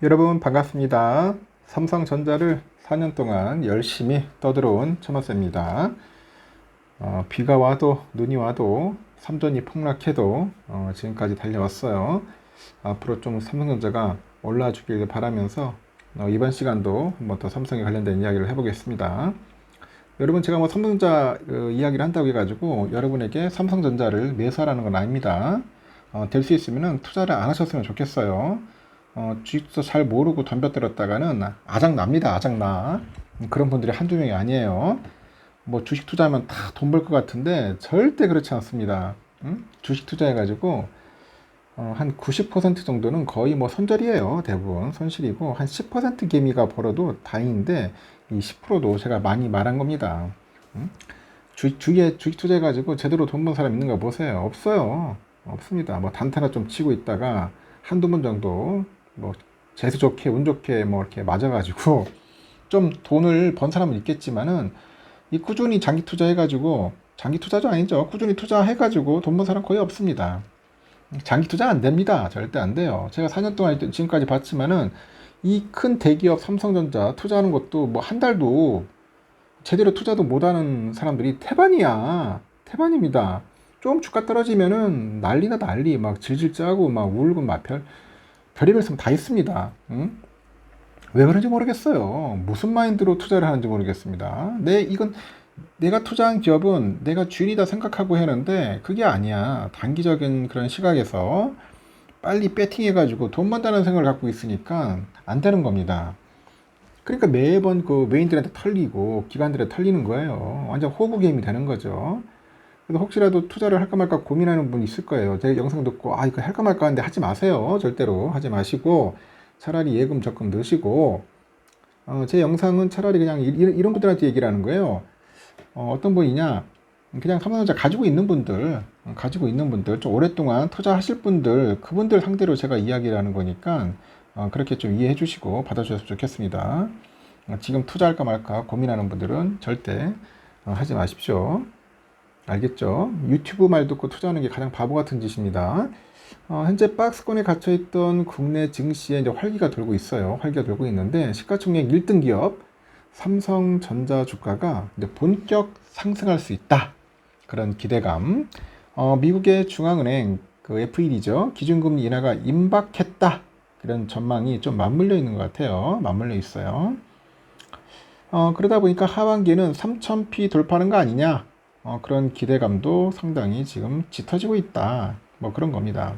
여러분 반갑습니다. 삼성전자를 4년 동안 열심히 떠들어온 천하세입니다. 비가 와도 눈이 와도 삼전이 폭락해도 지금까지 달려왔어요. 앞으로 좀 삼성전자가 올라주길 바라면서 이번 시간도 한번 더 삼성에 관련된 이야기를 해보겠습니다. 여러분, 제가 뭐 삼성전자 이야기를 한다고 해가지고 여러분에게 삼성전자를 매수하라는 건 아닙니다. 될 수 있으면 투자를 안 하셨으면 좋겠어요. 주식도 잘 모르고 덤벼들었다가는 아작납니다. 아작나. 그런 분들이 한두 명이 아니에요. 뭐 주식 투자하면 다 돈 벌 것 같은데 절대 그렇지 않습니다. 주식 투자해가지고 한 90% 정도는 거의 뭐 손절이에요. 대부분 손실이고 한 10% 개미가 벌어도 다행인데 이 10%도 제가 많이 말한 겁니다. 주식 투자해가지고 제대로 돈 번 사람 있는가 보세요. 없어요. 없습니다. 뭐 단타나 좀 치고 있다가 한두 번 정도 뭐 재수 좋게 운 좋게 뭐 이렇게 맞아가지고 좀 돈을 번 사람은 있겠지만은 이 꾸준히 장기 투자해가지고 장기 투자도 아니죠. 꾸준히 투자해가지고 돈 번 사람 거의 없습니다. 장기 투자 안 됩니다. 절대 안 돼요. 제가 4년 동안 지금까지 봤지만은 이 큰 대기업 삼성전자 투자하는 것도 뭐 한 달도 제대로 투자도 못하는 사람들이 태반이야. 태반입니다. 좀 주가 떨어지면은 난리나 난리 막 질질 짜고 막 울고 막 별의별 씀 다 있습니다. 응? 왜 그런지 모르겠어요. 무슨 마인드로 투자를 하는지 모르겠습니다. 이건 내가 투자한 기업은 내가 주인이다 생각하고 했는데 그게 아니야. 단기적인 그런 시각에서 빨리 배팅해가지고 돈 번다는 생각을 갖고 있으니까 안 되는 겁니다. 그러니까 매번 그 외인들한테 털리고 기관들한테 털리는 거예요. 완전 호구 게임이 되는 거죠. 그래서 혹시라도 투자를 할까 말까 고민하는 분 있을 거예요. 제 영상 듣고 이거 할까 말까 하는데 하지 마세요. 절대로 하지 마시고 차라리 예금 적금 넣으시고 제 영상은 차라리 그냥 이런 분들한테 얘기를 하는 거예요. 어떤 분이냐, 그냥 삼성전자 가지고 있는 분들 좀 오랫동안 투자하실 분들, 그분들 상대로 제가 이야기를 하는 거니까 그렇게 좀 이해해 주시고 받아주셨으면 좋겠습니다. 지금 투자할까 말까 고민하는 분들은 절대 하지 마십시오. 알겠죠? 유튜브 말 듣고 투자하는 게 가장 바보 같은 짓입니다. 현재 박스권에 갇혀있던 국내 증시에 이제 활기가 돌고 있어요. 활기가 돌고 있는데 시가총액 1등 기업 삼성전자 주가가 이제 본격 상승할 수 있다. 그런 기대감. 미국의 중앙은행 그 FED죠. 기준금리 인하가 임박했다. 그런 전망이 좀 맞물려 있는 것 같아요. 맞물려 있어요. 그러다 보니까 하반기는 3000p 돌파하는 거 아니냐. 그런 기대감도 상당히 지금 짙어지고 있다. 뭐 그런 겁니다.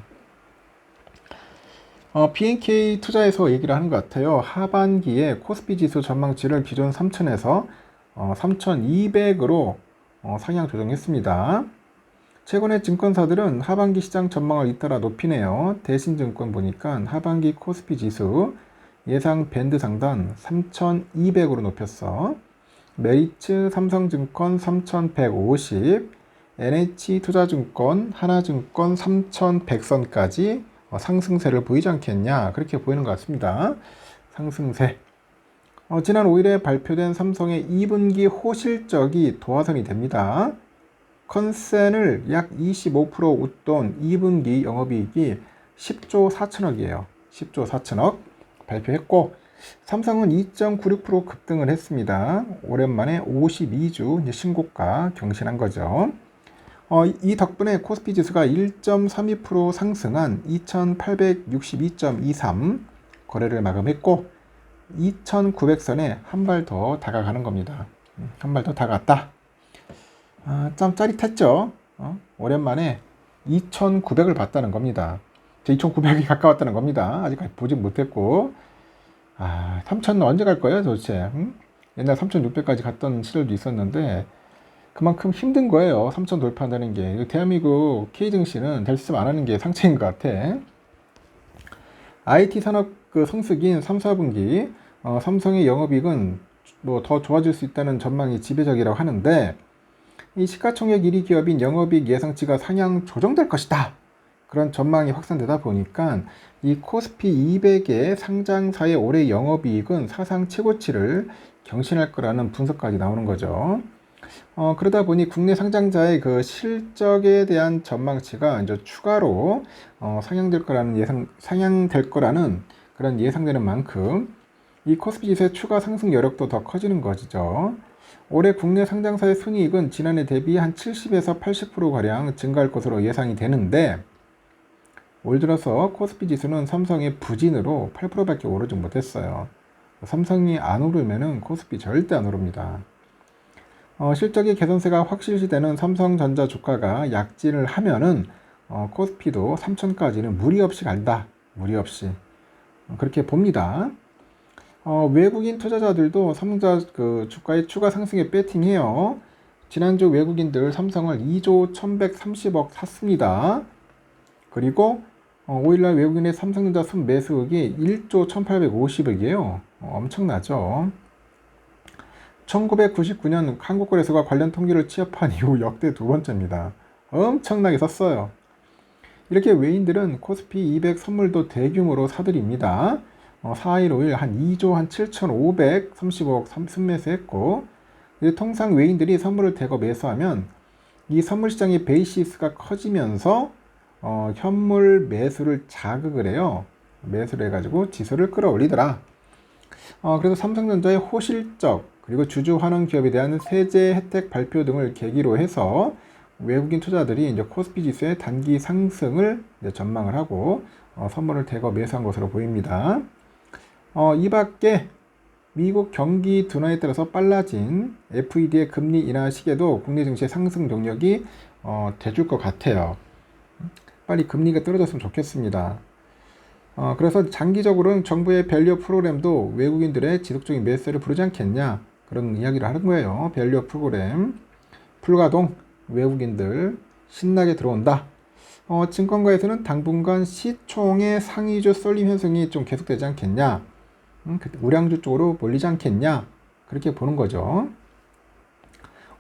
BNK 투자에서 얘기를 하는 것 같아요. 하반기에 코스피 지수 전망치를 기존 3000에서 3200으로 상향 조정했습니다. 최근에 증권사들은 하반기 시장 전망을 잇따라 높이네요. 대신증권 보니까 하반기 코스피 지수 예상 밴드 상단 3200으로 높였어. 메리츠 삼성증권 3150, NH투자증권, 하나증권 3100선까지 상승세를 보이지 않겠냐, 그렇게 보이는 것 같습니다. 상승세. 지난 5일에 발표된 삼성의 2분기 호실적이 도화선이 됩니다. 컨센을 약 25% 웃돈 2분기 영업이익이 10조 4천억이에요. 10조 4천억 발표했고, 삼성은 2.96% 급등을 했습니다. 오랜만에 52주 신고가 경신한 거죠. 이 덕분에 코스피 지수가 1.32% 상승한 2862.23 거래를 마감했고 2900선에 한 발 더 다가가는 겁니다. 한 발 더 다가갔다. 참 짜릿했죠. 오랜만에 2900을 봤다는 겁니다. 2900이 가까웠다는 겁니다. 아직까지 보지 못했고 3000은 언제 갈 거예요 도대체? 옛날 3600까지 갔던 시절도 있었는데 그만큼 힘든 거예요. 3000 돌파한다는 게. 대한민국 K증시는 될 수 안 하는 게 상책인 것 같아. IT 산업 그 성수기인 3, 4분기 삼성의 영업이익은 뭐 더 좋아질 수 있다는 전망이 지배적이라고 하는데 이 시가총액 1위 기업인 영업이익 예상치가 상향 조정될 것이다. 그런 전망이 확산되다 보니까 이 코스피 200의 상장사의 올해 영업이익은 사상 최고치를 경신할 거라는 분석까지 나오는 거죠. 그러다 보니 국내 상장자의 그 실적에 대한 전망치가 이제 추가로 상향될 거라는 그런 예상되는 만큼 이 코스피 지수의 추가 상승 여력도 더 커지는 것이죠. 올해 국내 상장사의 순이익은 지난해 대비 한 70에서 80%가량 증가할 것으로 예상이 되는데, 올 들어서 코스피 지수는 삼성의 부진으로 8%밖에 오르지 못했어요. 삼성이 안 오르면은 코스피 절대 안 오릅니다. 실적의 개선세가 확실시되는 삼성전자 주가가 약진을 하면은 코스피도 3천까지는 무리 없이 간다. 무리 없이. 그렇게 봅니다. 외국인 투자자들도 삼성전자 그 주가의 추가 상승에 배팅해요. 지난주 외국인들 삼성을 2조 1130억 샀습니다. 그리고 5일날 외국인의 삼성전자 순매수액이 1조 1850억이에요. 엄청나죠. 1999년 한국거래소가 관련 통계를 취합한 이후 역대 두 번째입니다. 엄청나게 샀어요. 이렇게 외인들은 코스피 200 선물도 대규모로 사들입니다. 4일 5일 한 2조 한 7,530억 순매수했고, 통상 외인들이 선물을 대거 매수하면 이 선물 시장의 베이시스가 커지면서 현물 매수를 자극을 해요. 매수를 해가지고 지수를 끌어올리더라. 그래서 삼성전자의 호실적 그리고 주주 환원 기업에 대한 세제 혜택 발표 등을 계기로 해서 외국인 투자들이 이제 코스피 지수의 단기 상승을 이제 전망을 하고 선물을 대거 매수한 것으로 보입니다. 이 밖에 미국 경기 둔화에 따라서 빨라진 FED의 금리 인하 시기에도 국내 증시의 상승 동력이 돼줄 것 같아요. 빨리 금리가 떨어졌으면 좋겠습니다. 그래서 장기적으로는 정부의 밸류 프로그램도 외국인들의 지속적인 매수를 부르지 않겠냐, 그런 이야기를 하는 거예요. 밸류 프로그램 불가동, 외국인들 신나게 들어온다. 증권가에서는 당분간 시총의 상위주 쏠림 현상이 좀 계속되지 않겠냐, 우량주 쪽으로 몰리지 않겠냐, 그렇게 보는 거죠.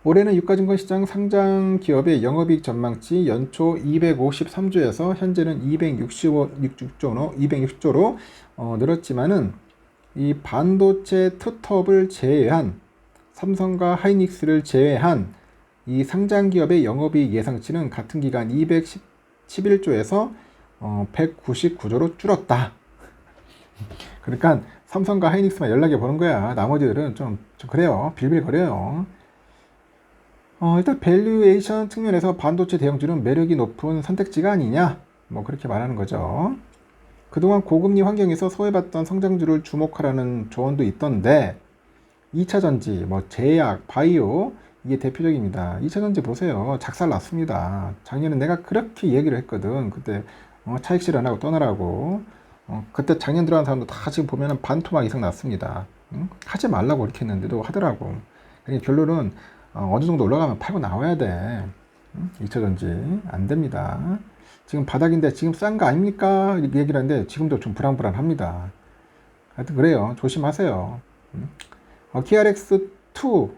올해는 유가증권 시장 상장 기업의 영업이익 전망치 연초 253조에서 현재는 260조로 늘었지만은 이 반도체 투톱을 제외한 삼성과 하이닉스를 제외한 이 상장 기업의 영업이익 예상치는 같은 기간 211조에서 199조로 줄었다. 그러니까 삼성과 하이닉스만 연락해 보는 거야. 나머지들은 좀 그래요. 빌빌거려요. 일단 밸류에이션 측면에서 반도체 대형주는 매력이 높은 선택지가 아니냐, 뭐 그렇게 말하는 거죠. 그동안 고금리 환경에서 소외받던 성장주를 주목하라는 조언도 있던데, 2차전지, 뭐 제약, 바이오, 이게 대표적입니다. 2차전지 보세요. 작살 났습니다. 작년에 내가 그렇게 얘기를 했거든. 그때 차익 실현하고 떠나라고. 그때 작년 들어간 사람도 다 지금 보면은 반토막 이상 났습니다. 하지 말라고 이렇게 했는데도 하더라고. 그러니까 결론은 어느 정도 올라가면 팔고 나와야 돼. 2차전지 안 됩니다. 지금 바닥인데 지금 싼 거 아닙니까? 이렇게 얘기를 하는데 지금도 좀 불안불안합니다. 하여튼 그래요. 조심하세요. KRX2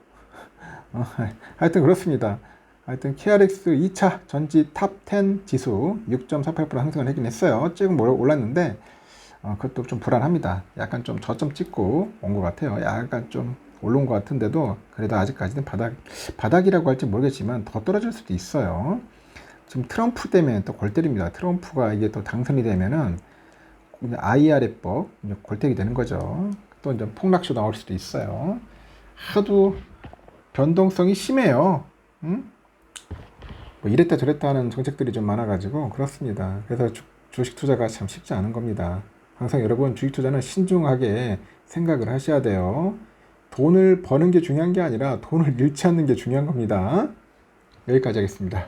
하여튼 그렇습니다. 하여튼 KRX 2차 전지 탑 10 지수 6.48% 상승을 하긴 했어요. 조금 올랐는데 그것도 좀 불안합니다. 약간 좀 저점 찍고 온 것 같아요. 약간 좀 올라온 것 같은데도 그래도 아직까지는 바닥이라고 할지 모르겠지만 더 떨어질 수도 있어요. 지금 트럼프 때문에 또 골 때립니다. 트럼프가 이게 또 당선이 되면은 IRA법 골때기 되는 거죠. 또 이제 폭락쇼 나올 수도 있어요. 하도 변동성이 심해요. 뭐 이랬다 저랬다 하는 정책들이 좀 많아가지고 그렇습니다. 그래서 주식 투자가 참 쉽지 않은 겁니다. 항상 여러분 주식 투자는 신중하게 생각을 하셔야 돼요. 돈을 버는 게 중요한 게 아니라 돈을 잃지 않는 게 중요한 겁니다. 여기까지 하겠습니다.